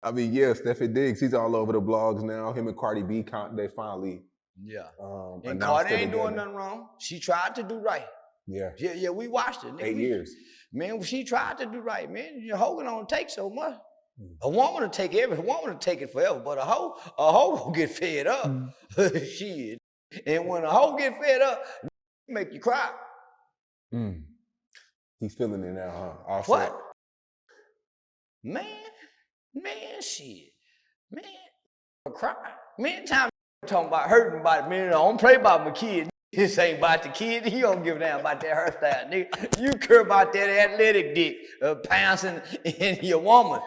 I mean, yeah, Steffi Diggs, he's all over the blogs now. Him and Cardi B, they finally And announced Cardi it ain't doing together. nothing wrong. She tried to do right. Yeah. We watched it. Nigga. 8 years. Man, she tried to do right, man. You're holding on to take so much. A woman will take a woman will take it forever, but a hoe will get fed up. Shit. And when a hoe get fed up, make you cry. He's feeling it now, huh? Offset. What? Man, shit. Man, I cry. Man, time talking about hurting about it, man. I don't play about my kid. This ain't about the kid. He don't give a damn about that hairstyle, nigga. You care about that athletic dick pouncing in your woman.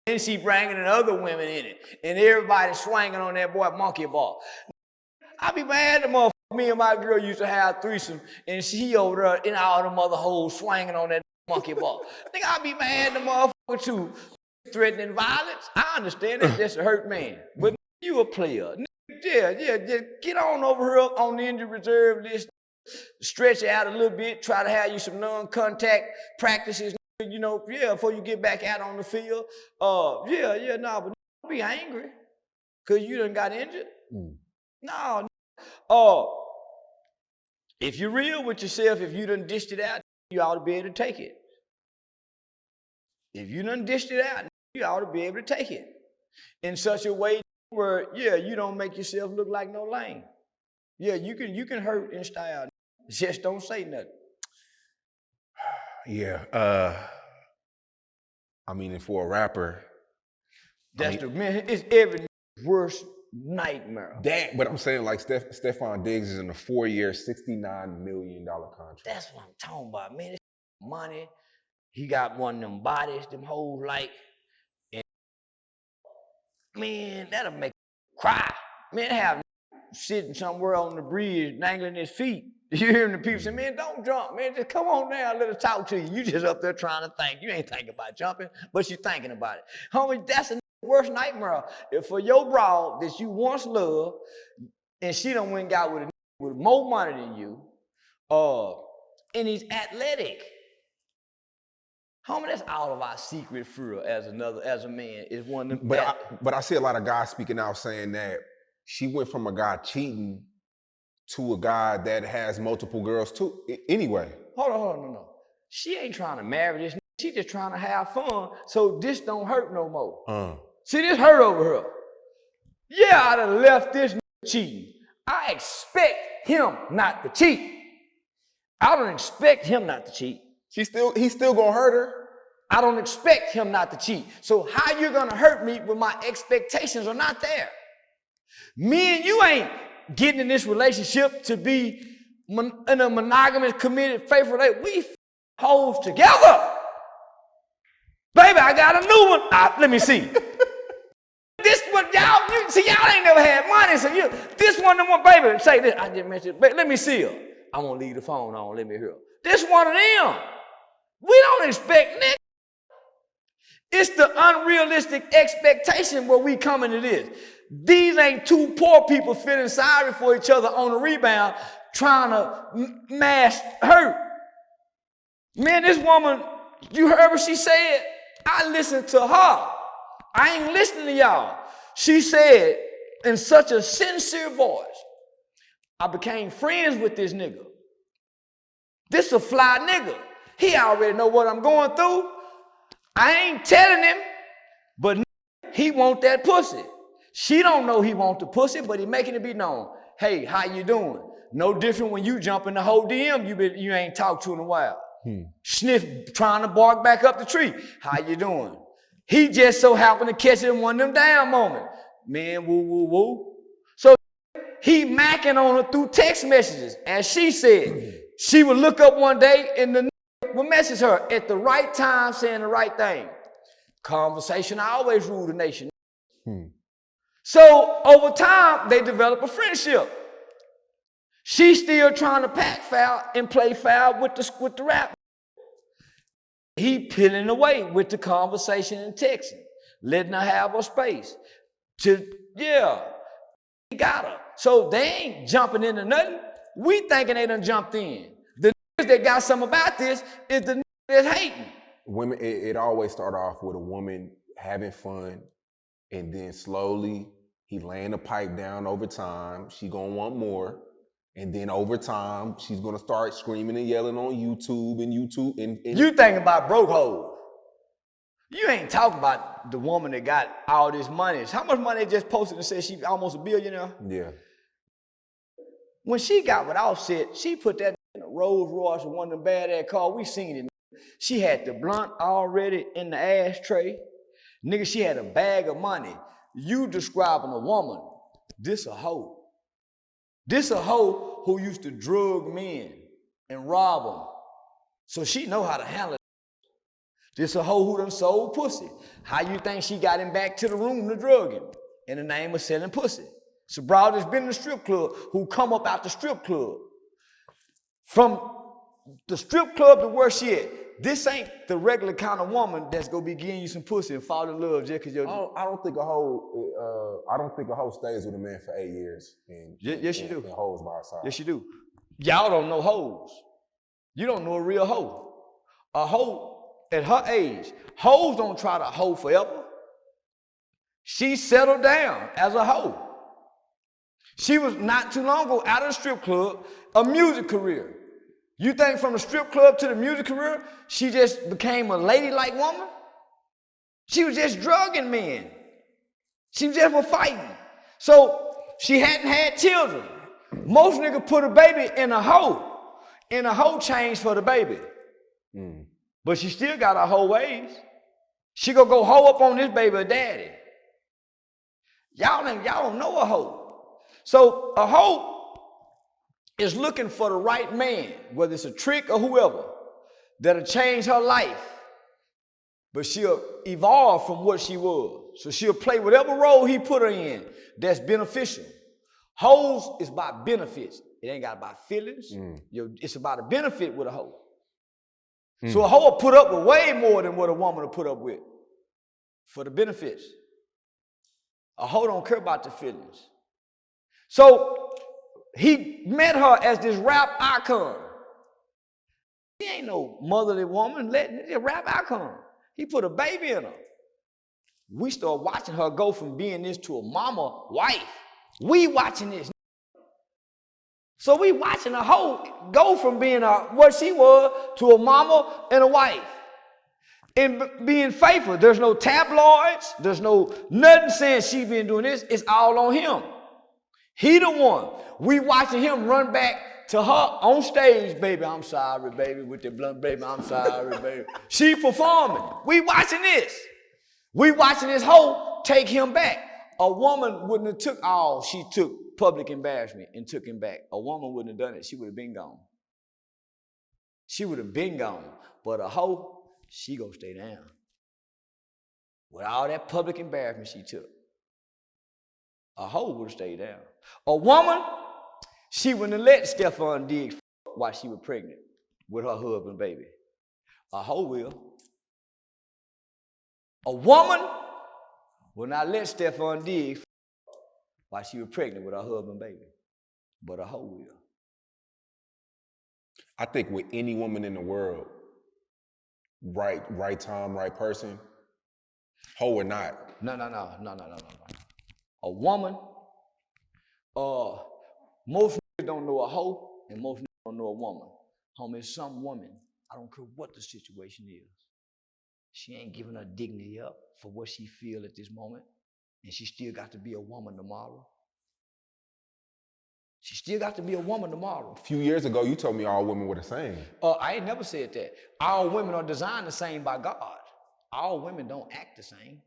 Then she bringing in other women in it. And everybody swinging on that boy monkey ball. I be mad at the motherfucker. Me and my girl used to have a threesome, and she over there in all them other hoes swinging on that monkey ball. Think I be mad at the motherfucker too. Threatening violence. I understand that's just a hurt man. But you a player. Yeah, just get on over here on the injury reserve list. Stretch it out a little bit. Try to have you some non-contact practices, before you get back out on the field. But don't be angry because you done got injured. No. If you're real with yourself, if you done dished it out, you ought to be able to take it. If you done dished it out, you ought to be able to take it in such a way where, you don't make yourself look like no lame. Yeah, you can hurt in style. Just don't say nothing. Yeah. I mean, and for a rapper, it's every worst nightmare. Damn, but I'm saying like Stephon Diggs is in a 4-year, $69 million contract. That's what I'm talking about, man. It's money. He got one of them bodies, them hoes like, and man, that'll make you cry. Man, have sitting somewhere on the bridge, dangling his feet. You hearing the people say, man, don't jump, man. Just come on down, let us talk to you. You just up there trying to think. You ain't thinking about jumping, but you're thinking about it. Homie, that's a worst nightmare. If for your broad that you once loved, and she done went and got with more money than you, and he's athletic. Homie, that's all of our secret fear as a man is one of them. But I see a lot of guys speaking out saying that she went from a guy cheating to a guy that has multiple girls too. Anyway. Hold on, no. She ain't trying to marry this. She just trying to have fun, so this don't hurt no more. See, this hurt over her. Yeah, I'd have left this cheating. I expect him not to cheat. I don't expect him not to cheat. He's still gonna hurt her. I don't expect him not to cheat. So how you gonna hurt me when my expectations are not there? Me and you ain't getting in this relationship to be in a monogamous, committed, faithful relationship. We hoes together. Baby, I got a new one. Let me see. This one, y'all ain't never had money, so this one, baby, say this. I just mentioned, baby, let me see her. I won't leave the phone on, let me hear her. This one of them. We don't expect niggas. It's the unrealistic expectation where we come into this. These ain't two poor people feeling sorry for each other on the rebound, trying to mask hurt. Man, this woman, you heard what she said? I listened to her. I ain't listening to y'all. She said in such a sincere voice, I became friends with this nigga. This a fly nigga. He already know what I'm going through. I ain't telling him, but he want that pussy. She don't know he want the pussy, but he making it be known. Hey, how you doing? No different when you jump in the whole DM you ain't talked to in a while. Sniff trying to bark back up the tree. How you doing? He just so happened to catch it in one of them down moments. Man, woo, woo, woo. So he macking on her through text messages. As she said, she would look up one day and the would message her at the right time saying the right thing. Conversation always rule the nation. So over time, they develop a friendship. She's still trying to pack foul and play foul with the rap. He peeling away with the conversation and texting, letting her have her space. He got her. So they ain't jumping into nothing. We thinking they done jumped in. The niggas that got something about this is the that's hating. Women, it always start off with a woman having fun, and then slowly he laying the pipe down over time. She gonna want more. And then over time, she's gonna start screaming and yelling on YouTube and You think about broke hoes. You ain't talking about the woman that got all this money. How much money they just posted and said she almost a billionaire? Yeah. When she got with Offset, she put that in a Rolls Royce, one of them badass cars. We seen it. She had the blunt already in the ashtray. Nigga, she had a bag of money. You describing a woman, this a hoe. This a hoe who used to drug men and rob them. So she know how to handle it. This a hoe who done sold pussy. How you think she got him back to the room to drug him? In the name of selling pussy. It's a broad that's been in the strip club who come up out the strip club. From the strip club to where she at. This ain't the regular kind of woman that's gonna be giving you some pussy and fall in love just because you're. I don't think a hoe stays with a man for 8 years. Yes, you do. And hoes by her side. Yes, you do. Y'all don't know hoes. You don't know a real hoe. A hoe at her age, hoes don't try to hoe forever. She settled down as a hoe. She was not too long ago out of the strip club, a music career. You think from the strip club to the music career, she just became a ladylike woman? She was just drugging men. She was just for fighting. So she hadn't had children. Most niggas put a baby in a hoe change for the baby. Mm. But she still got her hoe ways. She gonna go hoe up on this baby or daddy. Y'all don't know a hoe. So a hoe is looking for the right man, whether it's a trick or whoever, that'll change her life. But she'll evolve from what she was. So she'll play whatever role he put her in that's beneficial. Hoes is about benefits. It ain't got about feelings. It's about a benefit with a hoe. So a hoe will put up with way more than what a woman will put up with for the benefits. A hoe don't care about the feelings. So he met her as this rap icon. He ain't no motherly woman, a rap icon. He put a baby in her. We start watching her go from being this to a mama wife. We watching this. So we watching a hoe go from being what she was to a mama and a wife. And being faithful. There's no tabloids. There's no nothing saying she been doing this. It's all on him. He the one. We watching him run back to her on stage, baby, I'm sorry, baby, with the blunt, baby, I'm sorry, baby. She performing. We watching this. We watching this hoe take him back. A woman wouldn't have took all she took public embarrassment and took him back. A woman wouldn't have done it. She would have been gone. She would have been gone. But a hoe, she gonna stay down. With all that public embarrassment she took. A hoe would have stayed down. A woman, she wouldn't have let Stephon Diggs while she was pregnant with her husband, baby. A hoe will. A woman will not let Stephon Diggs while she was pregnant with her husband, baby. But a hoe will. I think with any woman in the world, right time, right person, hoe or not. No. A woman, most niggas don't know a hoe, and most niggas don't know a woman. Homie, some woman, I don't care what the situation is, she ain't giving her dignity up for what she feel at this moment, and she still got to be a woman tomorrow. She still got to be a woman tomorrow. A few years ago, you told me all women were the same. I ain't never said that. All women are designed the same by God. All women don't act the same.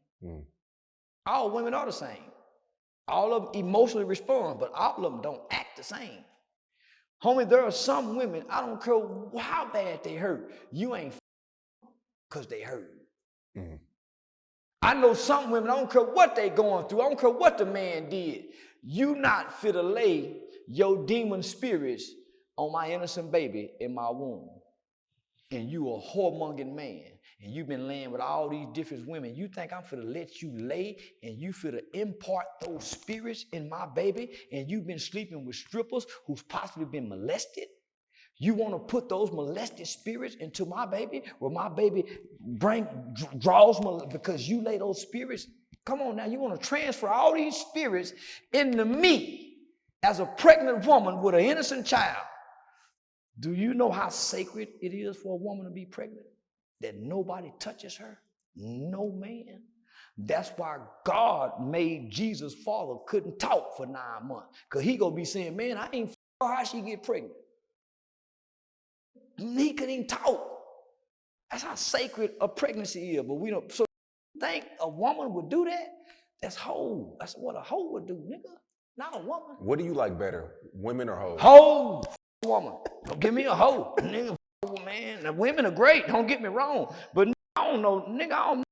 All women are the same. All of them emotionally respond, but all of them don't act the same. Homie, there are some women, I don't care how bad they hurt, you ain't because they hurt. I know some women, I don't care what they going through, I don't care what the man did, you not fit to lay your demon spirits on my innocent baby in my womb. And you a whoremongering man. And you've been laying with all these different women. You think I'm finna let you lay and you finna impart those spirits in my baby and you've been sleeping with strippers who's possibly been molested? You want to put those molested spirits into my baby, where my baby draws because you lay those spirits. Come on now, you want to transfer all these spirits into me as a pregnant woman with an innocent child. Do you know how sacred it is for a woman to be pregnant? That nobody touches her? No man. That's why God made Jesus' father couldn't talk for 9 months. Because he gonna be saying, man, I ain't how she get pregnant. He couldn't even talk. That's how sacred a pregnancy is. But we don't, so think a woman would do that? That's hoe. That's what a hoe would do, nigga. Not a woman. What do you like better, women or hoes? Hoe, woman. Don't give me a hoe. Nigga, man. Now, women are great, don't get me wrong. But I don't know, nigga,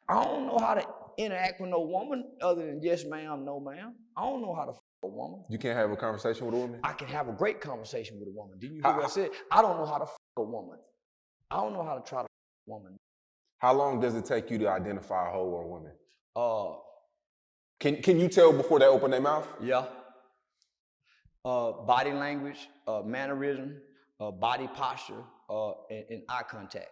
I don't know how to interact with no woman other than yes ma'am, no ma'am. I don't know how to a woman. You can't have a conversation with a woman? I can have a great conversation with a woman. Didn't you hear what I said? I don't know how to a woman. I don't know how to try to a woman. How long does it take you to identify a hoe or a woman? Can you tell before they open their mouth? Yeah. Body language, mannerism, body posture, and eye contact.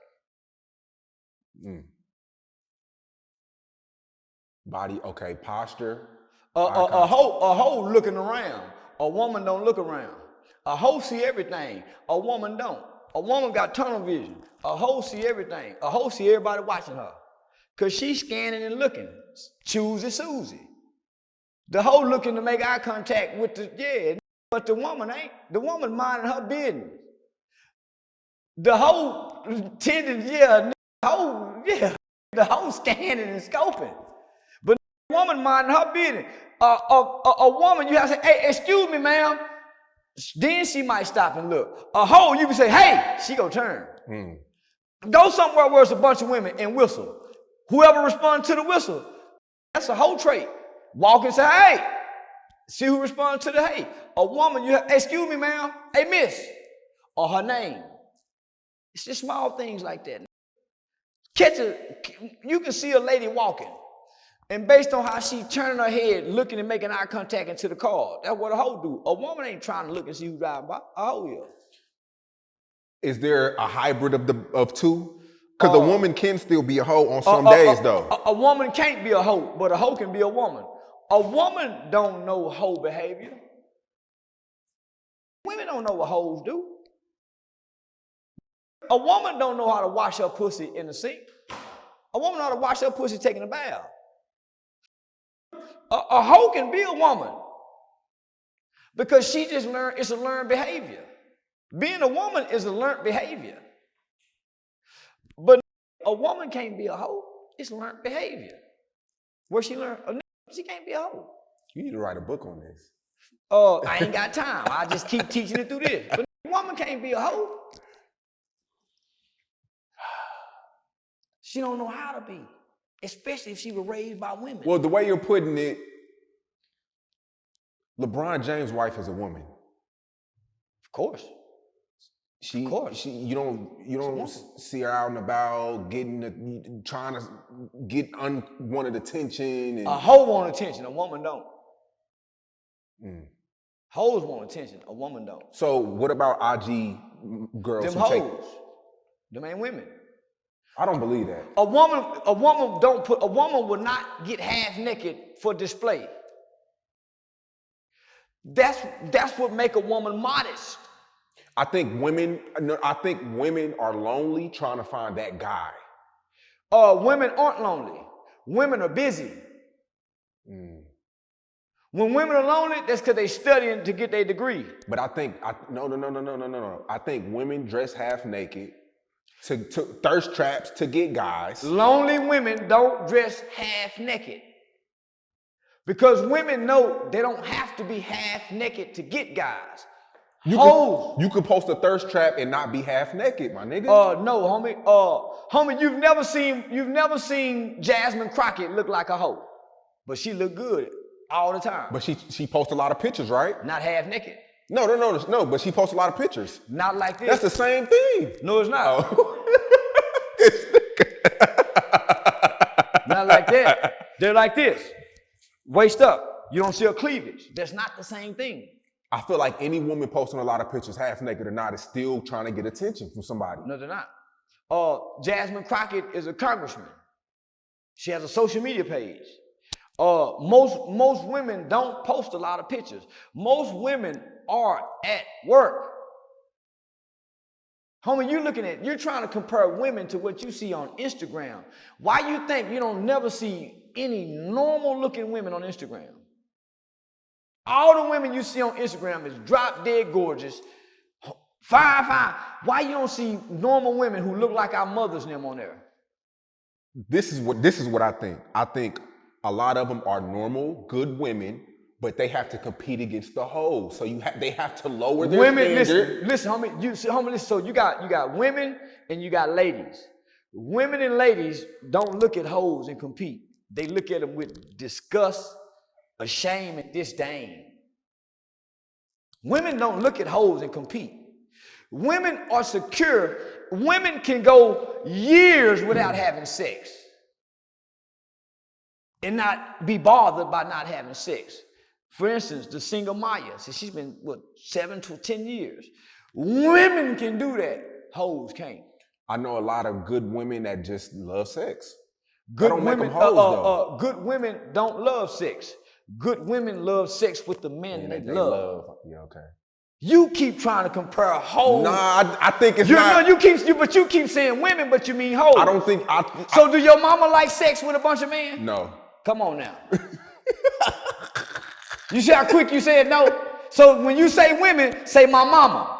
Body, okay, posture. A hoe looking around. A woman don't look around. A hoe see everything. A woman don't. A woman got tunnel vision. A hoe see everything. A hoe see everybody watching her. Because she's scanning and looking. Choosy Susie. The hoe looking to make eye contact with but the woman ain't. The woman minding her business. The hoe tending, the hoe scanning and scoping. But the woman minding her business. A woman, you have to say, hey, excuse me, ma'am. Then she might stop and look. A hoe, you can say, hey, she gonna turn. Go somewhere where it's a bunch of women and whistle. Whoever responds to the whistle, that's a hoe trait. Walk and say, hey. See who responds to the hey. A woman, you have, excuse me, ma'am. Hey, miss. Or her name. It's just small things like that. You can see a lady walking. And based on how she turning her head, looking and making eye contact into the car, that's what a hoe do. A woman ain't trying to look and see who's driving by. A hoe will. Is there a hybrid of two? Because a woman can still be a hoe on some days, though. A woman can't be a hoe, but a hoe can be a woman. A woman don't know hoe behavior. Women don't know what hoes do. A woman don't know how to wash her pussy in the sink. A woman know how to wash her pussy taking a bath. A hoe can be a woman because she just learned, it's a learned behavior. Being a woman is a learned behavior. But a woman can't be a hoe, it's learned behavior. Where she learned, she can't be a hoe. You need to write a book on this. I ain't got time. I just keep teaching it through this. But a woman can't be a hoe. She don't know how to be. Especially if she was raised by women. Well, the way you're putting it, LeBron James' wife is a woman. Of course. You don't see her out and about trying to get unwanted attention. A hoe want attention, a woman don't. Hoes want attention, a woman don't. So what about IG girls? Them hoes. Them ain't women. I don't believe that. A woman will not get half naked for display. That's what make a woman modest. I think women are lonely trying to find that guy. Women aren't lonely. Women are busy. When women are lonely, that's because they studying to get their degree. But no. I think women dress half naked to thirst traps to get guys. Lonely women don't dress half naked. Because women know they don't have to be half naked to get guys. You could post a thirst trap and not be half naked, my nigga. No, homie. Homie, you've never seen Jasmine Crockett look like a hoe. But she look good all the time. But she posts a lot of pictures, right? Not half naked. No, but she posts a lot of pictures. Not like this. That's the same thing. No, it's not. Oh. Not like that. They're like this. Waist up. You don't see her cleavage. That's not the same thing. I feel like any woman posting a lot of pictures half naked or not is still trying to get attention from somebody. No, they're not. Jasmine Crockett is a congressman. She has a social media page. Most women don't post a lot of pictures. Most women are at work. Homie, you're trying to compare women to what you see on Instagram. Why you think you don't never see any normal looking women on Instagram? All the women you see on Instagram is drop dead gorgeous, fine. Why you don't see normal women who look like our mothers and them on there? This is what I think. I think a lot of them are normal, good women, but they have to compete against the hoes. So they have to lower their standard. Listen, homie, listen. So you got women and you got ladies. Women and ladies don't look at hoes and compete. They look at them with disgust, a shame, and disdain. Women don't look at hoes and compete. Women are secure. Women can go years without having sex and not be bothered by not having sex. For instance, the single Maya, so she's been, 7 to 10 years. Women can do that. Hoes can't. I know a lot of good women that just love sex. Good women, make them hoes, though. Good women don't love sex. Good women love sex with the men they love. Yeah, okay. You keep trying to compare hoes. Nah, I think it's not. But you keep saying women, but you mean hoes. I don't think So do your mama like sex with a bunch of men? No. Come on now. You see how quick you said no? So when you say women, say my mama.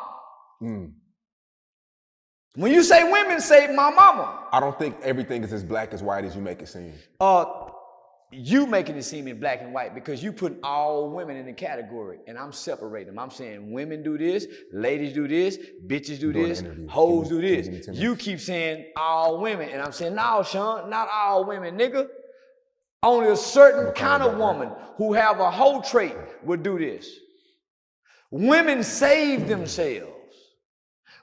When you say women, say my mama. I don't think everything is as black as white as you make it seem. You making it seem in black and white because you put all women in the category and I'm separating them. I'm saying women do this, ladies do this, bitches do this, hoes do this. You keep saying all women and I'm saying, no, Sean, not all women, nigga. Only a certain kind of woman who have a hoe trait would do this. Women save themselves.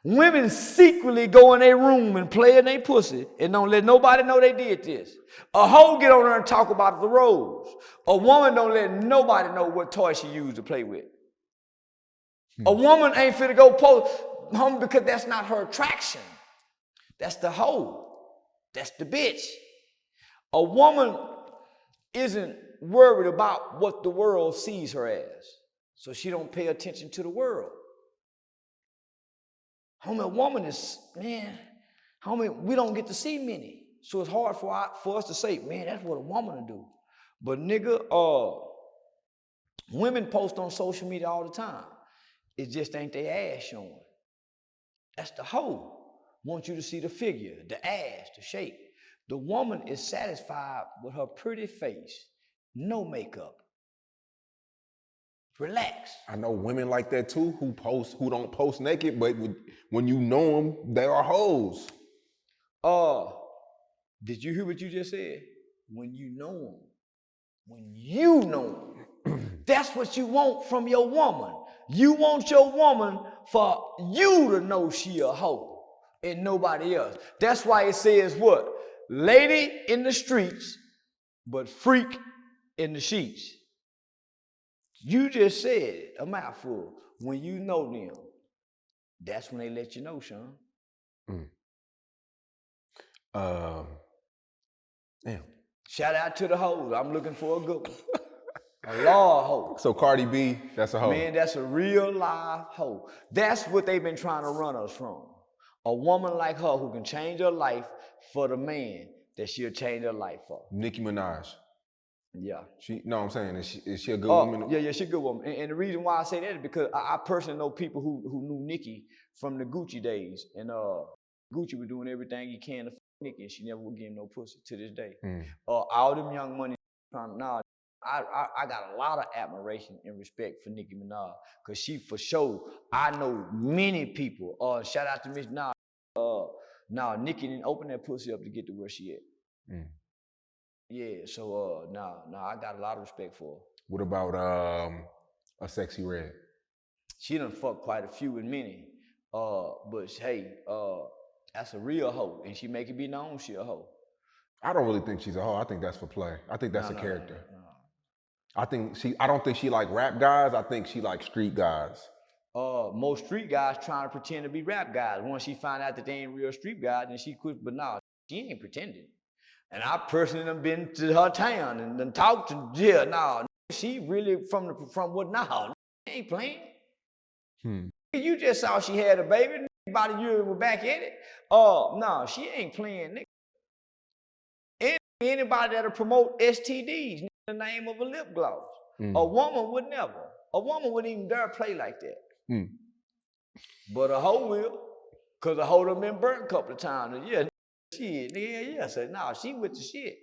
Women secretly go in their room and play in their pussy and don't let nobody know they did this. A hoe get on there and talk about the roles. A woman don't let nobody know what toy she used to play with. A woman ain't finna go post home because that's not her attraction. That's the hoe. That's the bitch. A woman isn't worried about what the world sees her as. So she don't pay attention to the world. Homie, a woman is, homie, we don't get to see many. So it's hard for us to say, man, that's what a woman will do. But nigga, women post on social media all the time. It just ain't their ass showing. That's the hoe. Want you to see the figure, the ass, the shape. The woman is satisfied with her pretty face, no makeup. Relax. I know women like that too who don't post naked, but when you know them, they are hoes. Did you hear what you just said? When you know them. When you know them. That's what you want from your woman. You want your woman for you to know she a hoe and nobody else. That's why it says what? Lady in the streets, but freak in the sheets. You just said a mouthful. When you know them, that's when they let you know, Sean. Damn. Shout out to the hoes. I'm looking for a good one. A law hoe. So Cardi B, that's a hoe. Man, that's a real live hoe. That's what they've been trying to run us from. A woman like her who can change her life for the man that she'll change her life for. Nicki Minaj. Yeah. I'm saying, is she a good woman? Yeah, she's a good woman. And the reason why I say that is because I personally know people who knew Nicki from the Gucci days. And Gucci was doing everything he can to fuck Nicki, and she never would give him no pussy to this day. All them young money, now I got a lot of admiration and respect for Nicki Minaj. Because she, for sure, I know many people. Shout out to Miss Nah. Nicki didn't open that pussy up to get to where she at. Yeah, so I got a lot of respect for her. What about a Sexy Red? She done fucked quite a few and many. But hey, that's a real hoe, and she make it be known she a hoe. I don't really think she's a hoe. I think that's for play. I think that's a character. I don't think she like rap guys. I think she like street guys. Most street guys trying to pretend to be rap guys. Once she find out that they ain't real street guys, then she quit. But nah, she ain't pretending. And I personally done been to her town and done talked to yeah, nah, she really from what now? Ain't playing. You just saw she had a baby. About a year we're back at it. No, she ain't playing, nigga. Anybody that'll promote STDs in the name of a lip gloss. A woman would never. A woman wouldn't even dare play like that. But a hoe will, because a hoe done been burnt a couple of times. And yeah, shit, yeah. So nah, she with the shit.